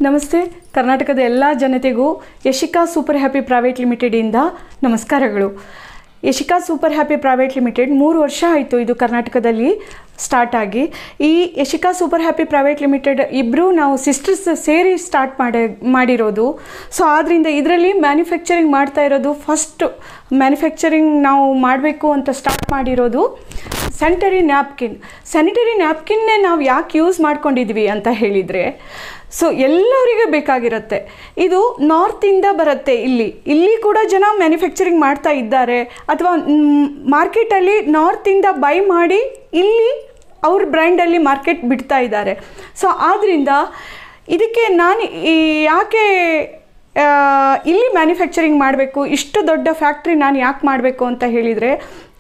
ನಮಸ್ತೆ ಕರ್ನಾಟಕದ ಎಲ್ಲ ಜನತೆಗೂ Yashika super happy private limited ಇಂದ ನಮಸ್ಕಾರಗಳು. Yashika super happy private limited 3 ವರ್ಷ ಆಯಿತು ಇದು ಕರ್ನಾಟಕದಲ್ಲಿ ಸ್ಟಾರ್ಟ್ ಆಗಿ. ಈ Yashika super happy private limited ಇಬ್ಬರು ನಾವು ಸಿಸ್ಟರ್ಸ್ ಸೇರಿ ಸ್ಟಾರ್ಟ್ ಮಾಡಿರೋದು. ಸೊ ಆದ್ದರಿಂದ ಇದರಲ್ಲಿ ಮ್ಯಾನುಫ್ಯಾಕ್ಚರಿಂಗ್ ಮಾಡ್ತಾ ಇರೋದು ಫಸ್ಟ್ ಮ್ಯಾನುಫ್ಯಾಕ್ಚರಿಂಗ್ ನಾವು ಮಾಡಬೇಕು ಅಂತ ಸ್ಟಾರ್ಟ್ ಮಾಡಿರೋದು ಸ್ಯಾನಿಟರಿ ನ್ಯಾಪ್ಕಿನ್ನೇ ನಾವು ಯಾಕೆ ಯೂಸ್ ಮಾಡ್ಕೊಂಡಿದ್ವಿ ಅಂತ ಹೇಳಿದರೆ, ಸೊ ಎಲ್ಲರಿಗೆ ಬೇಕಾಗಿರುತ್ತೆ. ಇದು ನಾರ್ತಿಂದ ಬರುತ್ತೆ. ಇಲ್ಲಿ ಕೂಡ ಜನ ಮ್ಯಾನುಫ್ಯಾಕ್ಚರಿಂಗ್ ಮಾಡ್ತಾ ಇದ್ದಾರೆ, ಅಥವಾ ಮಾರ್ಕೆಟಲ್ಲಿ ನಾರ್ತಿಂದ ಬೈ ಮಾಡಿ ಇಲ್ಲಿ ಅವ್ರ ಬ್ರ್ಯಾಂಡಲ್ಲಿ ಮಾರ್ಕೆಟ್ ಬಿಡ್ತಾ ಇದ್ದಾರೆ. ಸೊ ಆದ್ದರಿಂದ ಇದಕ್ಕೆ ನಾನು ಯಾಕೆ ಇಲ್ಲಿ ಮ್ಯಾನುಫ್ಯಾಕ್ಚರಿಂಗ್ ಮಾಡಬೇಕು, ಇಷ್ಟು ದೊಡ್ಡ ಫ್ಯಾಕ್ಟ್ರಿ ನಾನು ಯಾಕೆ ಮಾಡಬೇಕು ಅಂತ ಹೇಳಿದರೆ,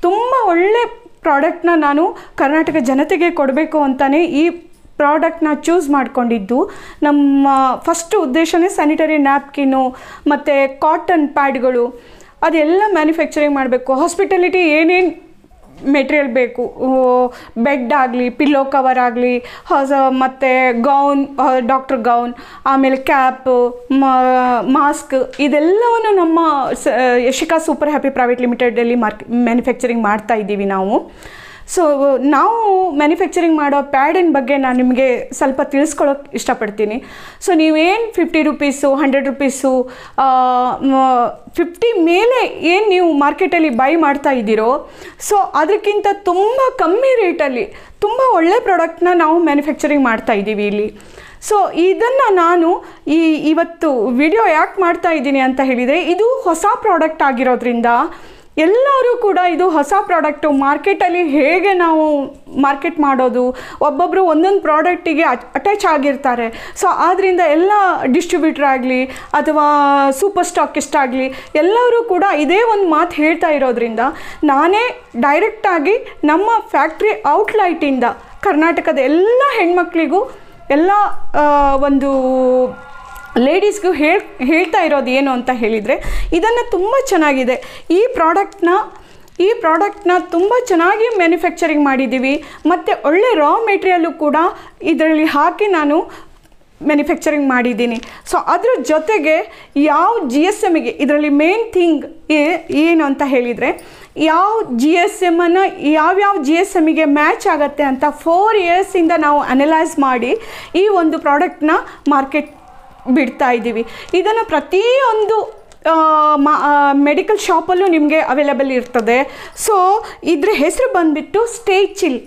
ತುಂಬ ಒಳ್ಳೆ ಪ್ರಾಡಕ್ಟ್ನ ನಾನು ಕರ್ನಾಟಕ ಜನತೆಗೆ ಕೊಡಬೇಕು ಅಂತಲೇ ಈ ಪ್ರಾಡಕ್ಟ್ನ ಚೂಸ್ ಮಾಡಿಕೊಂಡಿದ್ದು. ನಮ್ಮ ಫಸ್ಟ್ ಉದ್ದೇಶನೇ ಸ್ಯಾನಿಟರಿ ನ್ಯಾಪ್ಕಿನ್ನು ಮತ್ತು ಕಾಟನ್ ಪ್ಯಾಡ್ಗಳು ಅದೆಲ್ಲ ಮ್ಯಾನುಫ್ಯಾಕ್ಚರಿಂಗ್ ಮಾಡಬೇಕು. ಹಾಸ್ಪಿಟಾಲಿಟಿ ಏನೇನು ಮೆಟೀರಿಯಲ್ ಬೇಕು, ಬೆಡ್ ಆಗಲಿ, ಪಿಲ್ಲೋ ಕವರ್ ಆಗಲಿ, ಮತ್ತು ಗೌನ್, ಡಾಕ್ಟರ್ ಗೌನ್, ಆಮೇಲೆ ಕ್ಯಾಪ್, ಮಾಸ್ಕ್, ಇದೆಲ್ಲವನ್ನು ನಮ್ಮ ಯಶಿಕಾ ಸೂಪರ್ ಹ್ಯಾಪಿ ಪ್ರೈವೇಟ್ ಲಿಮಿಟೆಡಲ್ಲಿ ಮ್ಯಾನುಫ್ಯಾಕ್ಚರಿಂಗ್ ಮಾಡ್ತಾ ಇದ್ದೀವಿ ನಾವು. ಸೊ ನಾವು ಮ್ಯಾನುಫ್ಯಾಕ್ಚರಿಂಗ್ ಮಾಡೋ ಪ್ಯಾಡಿನ ಬಗ್ಗೆ ನಾನು ನಿಮಗೆ ಸ್ವಲ್ಪ ತಿಳಿಸ್ಕೊಳ್ಳೋಕೆ ಇಷ್ಟಪಡ್ತೀನಿ. ಸೊ ನೀವೇನು 50 ರೂಪೀಸು, 100 ರೂಪೀಸು, 50 ಮೇಲೆ ಏನು ನೀವು ಮಾರ್ಕೆಟಲ್ಲಿ ಬೈ ಮಾಡ್ತಾ ಇದ್ದೀರೋ, ಸೊ ಅದಕ್ಕಿಂತ ತುಂಬ ಕಮ್ಮಿ ರೇಟಲ್ಲಿ ತುಂಬ ಒಳ್ಳೆ ಪ್ರಾಡಕ್ಟ್ನ ನಾವು ಮ್ಯಾನುಫ್ಯಾಕ್ಚರಿಂಗ್ ಮಾಡ್ತಾ ಇದ್ದೀವಿ ಇಲ್ಲಿ. ಸೊ ಇದನ್ನು ನಾನು ಇವತ್ತು ವಿಡಿಯೋ ಯಾಕೆ ಮಾಡ್ತಾ ಇದ್ದೀನಿ ಅಂತ ಹೇಳಿದರೆ, ಇದು ಹೊಸ ಪ್ರಾಡಕ್ಟ್ ಆಗಿರೋದ್ರಿಂದ ಎಲ್ಲರೂ ಕೂಡ ಇದು ಹೊಸ ಪ್ರಾಡಕ್ಟು, ಮಾರ್ಕೆಟಲ್ಲಿ ಹೇಗೆ ನಾವು ಮಾರ್ಕೆಟ್ ಮಾಡೋದು, ಒಬ್ಬೊಬ್ಬರು ಒಂದೊಂದು ಪ್ರಾಡಕ್ಟಿಗೆ ಅಟ್ಯಾಚ್ ಆಗಿರ್ತಾರೆ. ಸೊ ಆದ್ದರಿಂದ ಎಲ್ಲ ಡಿಸ್ಟ್ರಿಬ್ಯೂಟರ್ ಆಗಲಿ ಅಥವಾ ಸೂಪರ್ ಸ್ಟಾಕಿಸ್ಟ್ ಆಗಲಿ ಎಲ್ಲರೂ ಕೂಡ ಇದೇ ಒಂದು ಮಾತು ಹೇಳ್ತಾ ಇರೋದ್ರಿಂದ ನಾನೇ ಡೈರೆಕ್ಟಾಗಿ ನಮ್ಮ ಫ್ಯಾಕ್ಟ್ರಿ ಔಟ್ಲೈಟಿಂದ ಕರ್ನಾಟಕದ ಎಲ್ಲ ಹೆಣ್ಮಕ್ಳಿಗೂ ಎಲ್ಲ ಒಂದು ಲೇಡೀಸ್ಗೂ ಹೇಳ್ತಾ ಇರೋದು ಏನು ಅಂತ ಹೇಳಿದರೆ, ಇದನ್ನು ತುಂಬ ಚೆನ್ನಾಗಿದೆ ಈ ಪ್ರಾಡಕ್ಟ್ನ ತುಂಬ ಚೆನ್ನಾಗಿ ಮ್ಯಾನುಫ್ಯಾಕ್ಚರಿಂಗ್ ಮಾಡಿದ್ದೀವಿ. ಮತ್ತು ಒಳ್ಳೆ ರಾ ಮೆಟೀರಿಯಲ್ಲು ಕೂಡ ಇದರಲ್ಲಿ ಹಾಕಿ ನಾನು ಮ್ಯಾನುಫ್ಯಾಕ್ಚರಿಂಗ್ ಮಾಡಿದ್ದೀನಿ. ಸೊ ಅದ್ರ ಜೊತೆಗೆ ಯಾವ GSMಗೆ ಇದರಲ್ಲಿ ಮೇನ್ ಥಿಂಗ್ ಏನು ಅಂತ ಹೇಳಿದರೆ, ಯಾವ GSMನ್ನು ಯಾವ್ಯಾವ GSMಗೆ ಮ್ಯಾಚ್ ಆಗುತ್ತೆ ಅಂತ 4 ಇಯರ್ಸಿಂದ ನಾವು ಅನಲೈಸ್ ಮಾಡಿ ಈ ಒಂದು ಪ್ರಾಡಕ್ಟ್ನ ಮಾರ್ಕೆಟ್ ಬಿಡ್ತಾ ಇದ್ದೀವಿ. ಇದನ್ನು ಪ್ರತಿಯೊಂದು ಮೆಡಿಕಲ್ ಶಾಪಲ್ಲೂ ನಿಮಗೆ ಅವೈಲೇಬಲ್ ಇರ್ತದೆ. ಸೊ ಇದ್ರ ಹೆಸರು ಬಂದುಬಿಟ್ಟು ಸ್ಟೇ ಚಿಲ್.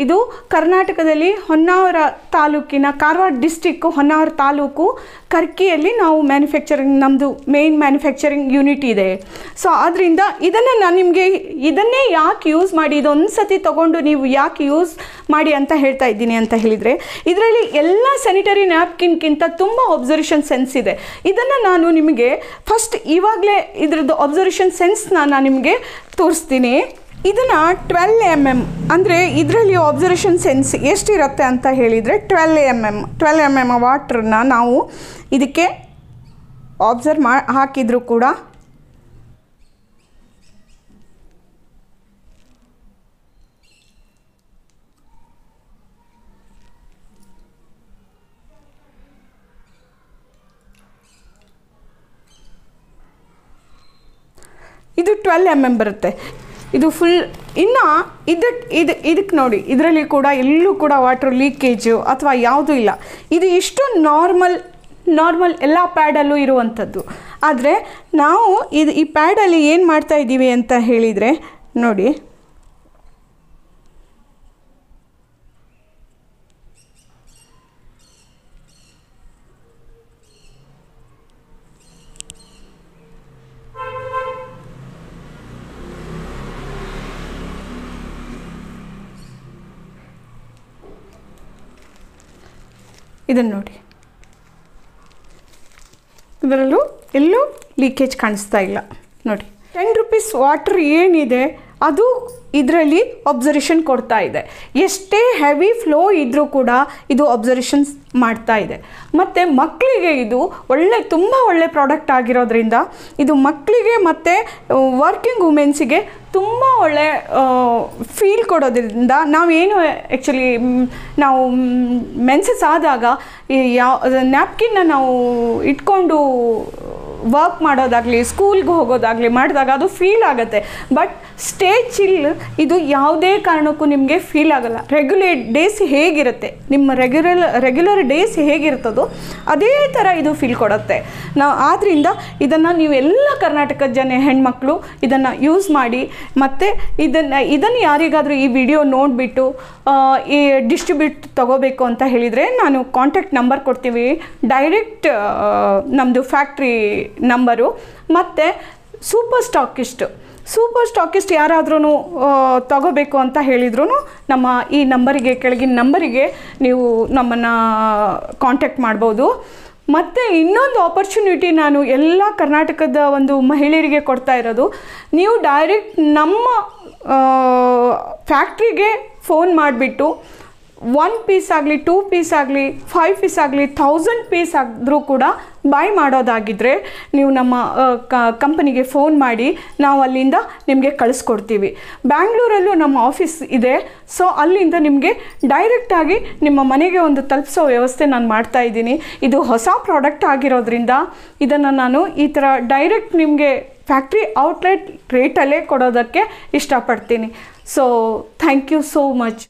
ಇದು ಕರ್ನಾಟಕದಲ್ಲಿ ಹೊನ್ನಾವರ ತಾಲೂಕಿನ, ಕಾರವಾರ ಡಿಸ್ಟಿಕ್ಕು ಹೊನ್ನಾವರ ತಾಲೂಕು ಕರ್ಕಿಯಲ್ಲಿ ನಾವು ಮ್ಯಾನುಫ್ಯಾಕ್ಚರಿಂಗ್, ನಮ್ಮದು ಮೇನ್ ಮ್ಯಾನುಫ್ಯಾಕ್ಚರಿಂಗ್ ಯೂನಿಟ್ ಇದೆ. ಸೊ ಆದ್ದರಿಂದ ಇದನ್ನು ನಾನು ನಿಮಗೆ ಇದನ್ನೇ ಯಾಕೆ ಯೂಸ್ ಮಾಡಿ, ಇದೊಂದು ಸತಿ ತೊಗೊಂಡು ನೀವು ಯಾಕೆ ಯೂಸ್ ಮಾಡಿ ಅಂತ ಹೇಳ್ತಾ ಇದ್ದೀನಿ ಅಂತ ಹೇಳಿದರೆ, ಇದರಲ್ಲಿ ಎಲ್ಲ ಸ್ಯಾನಿಟರಿ ನ್ಯಾಪ್ಕಿನ್ಗಿಂತ ತುಂಬ ಒಬ್ಸರ್ವೇಷನ್ ಸೆನ್ಸ್ ಇದೆ. ಇದನ್ನು ನಾನು ನಿಮಗೆ ಫಸ್ಟ್ ಇವಾಗಲೇ ಇದರದ್ದು ಒಬ್ಸರ್ವೇಷನ್ ಸೆನ್ಸ್ನ ನಾನು ನಿಮಗೆ ತೋರಿಸ್ತೀನಿ. ಇದನ್ನು 12 mm ಅಂದರೆ ಇದರಲ್ಲಿ ಒಬ್ಸರ್ವೇಷನ್ ಸೆನ್ಸ್ ಎಷ್ಟಿರುತ್ತೆ ಅಂತ ಹೇಳಿದರೆ 12 mm ವಾಟ್ರನ್ನ ನಾವು ಇದಕ್ಕೆ ಅಬ್ಸರ್ವ್ ಹಾಕಿದರೂ ಕೂಡ ಇದು 12 mm ಬರುತ್ತೆ. ಇದು ಫುಲ್. ಇನ್ನು ಇದಕ್ಕೆ ನೋಡಿ, ಇದರಲ್ಲಿ ಕೂಡ ಎಲ್ಲೂ ಕೂಡ ವಾಟರ್ ಲೀಕೇಜು ಅಥವಾ ಯಾವುದೂ ಇಲ್ಲ. ಇದು ಇಷ್ಟು ನಾರ್ಮಲ್ ಎಲ್ಲ ಪ್ಯಾಡಲ್ಲೂ ಇರುವಂಥದ್ದು. ಆದರೆ ನಾವು ಈ ಪ್ಯಾಡಲ್ಲಿ ಏನು ಮಾಡ್ತಾ ಇದ್ದೀವಿ ಅಂತ ಹೇಳಿದರೆ ನೋಡಿ, ಇದನ್ನು ನೋಡಿ, ಇದರಲ್ಲೂ ಎಲ್ಲೂ ಲೀಕೇಜ್ ಕಾಣಿಸ್ತಾ ಇಲ್ಲ ನೋಡಿ. 10 ರೂಪೀಸ್ ವಾಟ್ರ್ ಏನಿದೆ ಅದು ಇದರಲ್ಲಿ ಅಬ್ಸರ್ವೇಷನ್ ಕೊಡ್ತಾ ಇದೆ. ಎಷ್ಟೇ ಹೆವಿ ಫ್ಲೋ ಇದ್ದರೂ ಕೂಡ ಇದು ಅಬ್ಸರ್ವೇಷನ್ಸ್ ಮಾಡ್ತಾ ಇದೆ. ಮತ್ತು ಮಕ್ಕಳಿಗೆ ಇದು ತುಂಬ ಒಳ್ಳೆ ಪ್ರಾಡಕ್ಟ್ ಆಗಿರೋದ್ರಿಂದ ಇದು ಮಕ್ಕಳಿಗೆ ಮತ್ತು ವರ್ಕಿಂಗ್ ವುಮೆನ್ಸಿಗೆ ತುಂಬ ಒಳ್ಳೆ ಫೀಲ್ ಕೊಡೋದ್ರಿಂದ ನಾವೇನು ಆ್ಯಕ್ಚುಲಿ ನಾವು ಮೆನ್ಸಸ್ ಆದಾಗ ನ್ಯಾಪ್ಕಿನ್ನ ನಾವು ಇಟ್ಕೊಂಡು ವರ್ಕ್ ಮಾಡೋದಾಗಲಿ ಸ್ಕೂಲ್ಗೆ ಹೋಗೋದಾಗಲಿ ಮಾಡಿದಾಗ ಅದು ಫೀಲ್ ಆಗುತ್ತೆ. ಬಟ್ ಸ್ಟೇ ಚಿಲ್ ಇದು ಯಾವುದೇ ಕಾರಣಕ್ಕೂ ನಿಮಗೆ ಫೀಲ್ ಆಗಲ್ಲ. ರೆಗ್ಯುಲರ್ ಡೇಸ್ ಹೇಗಿರುತ್ತೆ, ನಿಮ್ಮ ರೆಗ್ಯುಲರ್ ಡೇಸ್ ಹೇಗಿರ್ತದೋ ಅದೇ ಥರ ಇದು ಫೀಲ್ ಕೊಡುತ್ತೆ. ಆದ್ದರಿಂದ ಇದನ್ನು ನೀವು ಎಲ್ಲ ಕರ್ನಾಟಕದ ಜನ ಹೆಣ್ಮಕ್ಳು ಇದನ್ನು ಯೂಸ್ ಮಾಡಿ. ಮತ್ತು ಇದನ್ನು ಯಾರಿಗಾದರೂ ಈ ವಿಡಿಯೋ ನೋಡಿಬಿಟ್ಟು ಈ ಡಿಸ್ಟ್ರಿಬ್ಯೂಟ್ ತೊಗೋಬೇಕು ಅಂತ ಹೇಳಿದರೆ ನಾನು ಕಾಂಟ್ಯಾಕ್ಟ್ ನಂಬರ್ ಕೊಡ್ತೀವಿ, ಡೈರೆಕ್ಟ್ ನಮ್ಮದು ಫ್ಯಾಕ್ಟ್ರಿ ನಂಬರು. ಮತ್ತು ಸೂಪರ್ ಸ್ಟಾಕಿಸ್ಟ್ ಯಾರಾದ್ರೂ ತಗೋಬೇಕು ಅಂತ ಹೇಳಿದ್ರು ನಮ್ಮ ಈ ನಂಬರಿಗೆ, ಕೆಳಗಿನ ನಂಬರಿಗೆ ನೀವು ನಮ್ಮನ್ನು ಕಾಂಟ್ಯಾಕ್ಟ್ ಮಾಡ್ಬೋದು. ಮತ್ತು ಇನ್ನೊಂದು ಆಪರ್ಚುನಿಟಿ ನಾನು ಎಲ್ಲ ಕರ್ನಾಟಕದ ಒಂದು ಮಹಿಳೆಯರಿಗೆ ಕೊಡ್ತಾ ಇರೋದು, ನೀವು ಡೈರೆಕ್ಟ್ ನಮ್ಮ ಫ್ಯಾಕ್ಟ್ರಿಗೆ ಫೋನ್ ಮಾಡಿಬಿಟ್ಟು 1 ಪೀಸ್ ಆಗಲಿ 2 ಪೀಸ್ ಆಗಲಿ 5 ಪೀಸ್ ಆಗಲಿ 1000 ಪೀಸ್ ಆದರೂ ಕೂಡ ಬೈ ಮಾಡೋದಾಗಿದ್ದರೆ ನೀವು ನಮ್ಮ ಕಂಪನಿಗೆ ಫೋನ್ ಮಾಡಿ ನಾವು ಅಲ್ಲಿಂದ ನಿಮಗೆ ಕಳಿಸ್ಕೊಡ್ತೀವಿ. ಬ್ಯಾಂಗ್ಳೂರಲ್ಲೂ ನಮ್ಮ ಆಫೀಸ್ ಇದೆ. ಸೊ ಅಲ್ಲಿಂದ ನಿಮಗೆ ಡೈರೆಕ್ಟಾಗಿ ನಿಮ್ಮ ಮನೆಗೆ ಒಂದು ತಲುಪಿಸೋ ವ್ಯವಸ್ಥೆ ನಾನು ಮಾಡ್ತಾಯಿದ್ದೀನಿ. ಇದು ಹೊಸ ಪ್ರಾಡಕ್ಟ್ ಆಗಿರೋದ್ರಿಂದ ಇದನ್ನು ನಾನು ಈ ಥರ ಡೈರೆಕ್ಟ್ ನಿಮಗೆ ಫ್ಯಾಕ್ಟ್ರಿ ಔಟ್ಲೆಟ್ ರೇಟಲ್ಲೇ ಕೊಡೋದಕ್ಕೆ ಇಷ್ಟಪಡ್ತೀನಿ. So thank you so much.